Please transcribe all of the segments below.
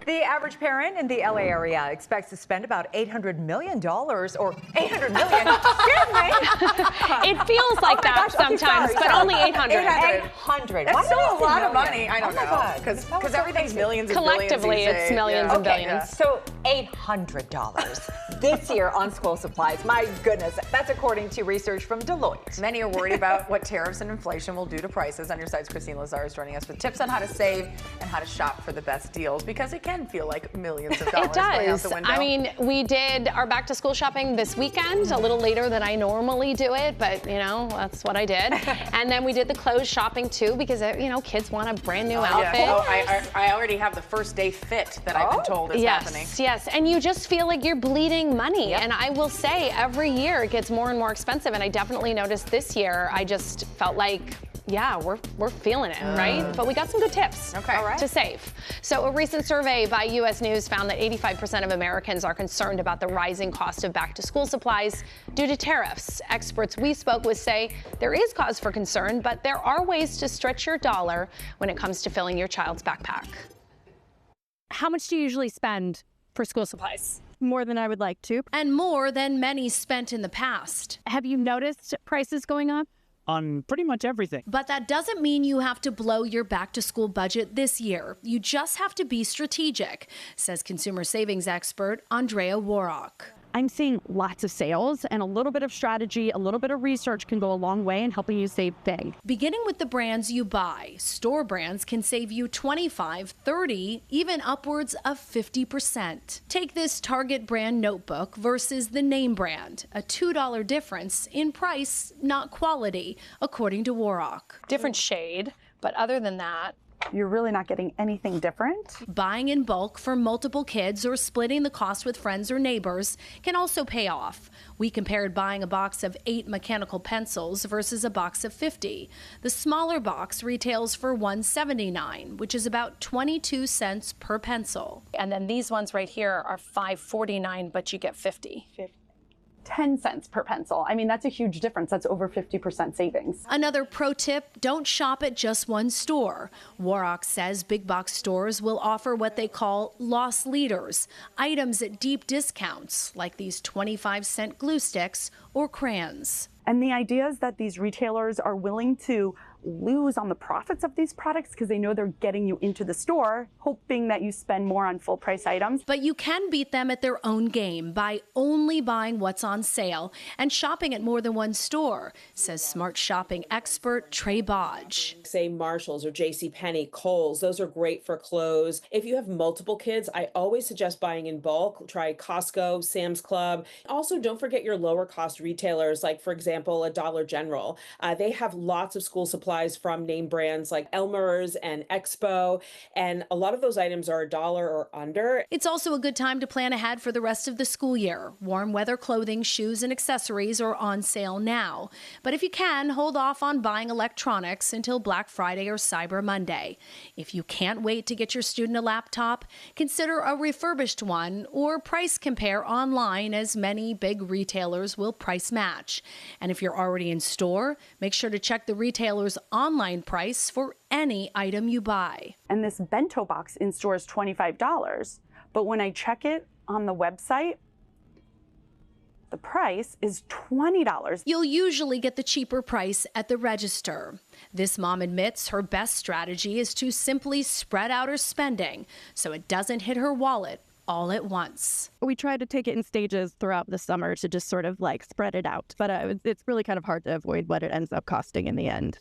The average parent in the LA area expects to spend about $800 million or $800 million. Excuse me. It feels like that sometimes, but only 800. 800. That's still a lot of money. I don't know. Because everything's millions and collectively, billions. it's millions and billions. So $800 this year on school supplies. My goodness, that's according to research from Deloitte. Many are worried about what tariffs and inflation will do to prices. On your side's Kristine Lazar is joining us with tips on how to save and how to shop for the best deals, because it can feel like millions of dollars going out the window. I mean, we did our back to school shopping this weekend, a little later than I normally do it, but you know, that's what I did. And then we did the clothes shopping too, because you know, kids want a brand new outfit. Yeah. Oh, I already have the first day fit that I've been told is happening. Yes, and you just feel like you're bleeding money. Yep. And I will say every year it gets more and more expensive, and I definitely noticed this year I just felt like, yeah, we're feeling it, right? But we got some good tips to save. So a recent survey by U.S. News found that 85% of Americans are concerned about the rising cost of back-to-school supplies due to tariffs. Experts we spoke with say there is cause for concern, but there are ways to stretch your dollar when it comes to filling your child's backpack. How much do you usually spend for school supplies? More than I would like to. And more than many spent in the past. Have you noticed prices going up? On pretty much everything. But that doesn't mean you have to blow your back-to-school budget this year. You just have to be strategic, says consumer savings expert Andrea Warrock. I'm seeing lots of sales, and a little bit of strategy, a little bit of research can go a long way in helping you save big. Beginning with the brands you buy, store brands can save you 25, 30, even upwards of 50%. Take this Target brand notebook versus the name brand, a $2 difference in price, not quality, according to Warrock. Different shade, but other than that, you're really not getting anything different. Buying in bulk for multiple kids or splitting the cost with friends or neighbors can also pay off. We compared buying a box of 8 mechanical pencils versus a box of 50. The smaller box retails for $1.79, which is about 22 cents per pencil. And then these ones right here are $5.49, but you get 50. 10 cents per pencil. I mean, that's a huge difference. That's over 50% savings. Another pro tip, don't shop at just one store. Warrock says big box stores will offer what they call loss leaders, items at deep discounts, like these 25-cent glue sticks or crayons. And the idea is that these retailers are willing to lose on the profits of these products because they know they're getting you into the store, hoping that you spend more on full price items. But you can beat them at their own game by only buying what's on sale and shopping at more than one store, says smart shopping expert Trey Bodge. Say Marshalls or JCPenney, Kohl's, those are great for clothes. If you have multiple kids, I always suggest buying in bulk. Try Costco, Sam's Club. Also, don't forget your lower cost retailers, like for example, a Dollar General. They have lots of school supplies from name brands like Elmer's and Expo, and a lot of those items are $1 or under. It's also a good time to plan ahead for the rest of the school year. Warm weather clothing, shoes, and accessories are on sale now. But if you can, hold off on buying electronics until Black Friday or Cyber Monday. If you can't wait to get your student a laptop, consider a refurbished one or price compare online, as many big retailers will price match. And if you're already in store, make sure to check the retailer's online price for any item you buy. And this bento box in store is $25, but when I check it on the website, the price is $20. You'll usually get the cheaper price at the register. This mom admits her best strategy is to simply spread out her spending so it doesn't hit her wallet all at once. We try to take it in stages throughout the summer to just sort of like spread it out, but it's really kind of hard to avoid what it ends up costing in the end.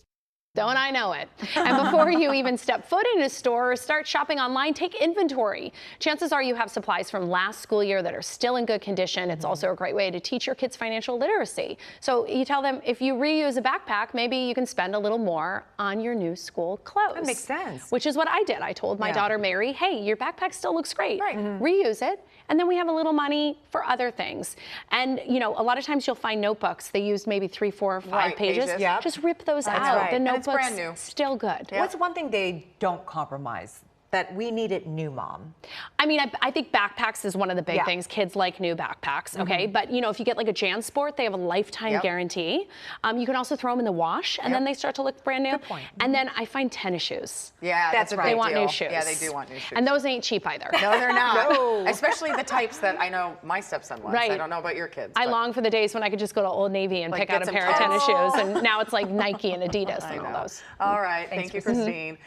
Don't I know it? And before you even step foot in a store or start shopping online, take inventory. Chances are you have supplies from last school year that are still in good condition. It's also a great way to teach your kids financial literacy. So you tell them if you reuse a backpack, maybe you can spend a little more on your new school clothes. That makes sense. Which is what I did. I told my daughter Mary, hey, your backpack still looks great. Right. Reuse it. And then we have a little money for other things. And, you know, a lot of times you'll find notebooks. They use maybe 3, 4, or 5 pages. Yeah. Just rip those out. Right. The notebook's brand new. still good. What's one thing they don't compromise that we need it new, Mom? I mean, I think backpacks is one of the big Yeah. things. Kids like new backpacks, okay? But, you know, if you get like a JanSport, they have a lifetime guarantee. You can also throw them in the wash, and then they start to look brand new. Good point. And then I find tennis shoes. Yeah, that's a right. big They want deal. new shoes. Yeah, they do want new shoes. And those ain't cheap either. No, they're not. No. Especially the types that I know my stepson wants. Right. I don't know about your kids. I but- long for the days when I could just go to Old Navy and Like, pick get out a some pair of tennis tennis. shoes, and now it's like Nike and Adidas and all those. All right. Thank you, Kristine.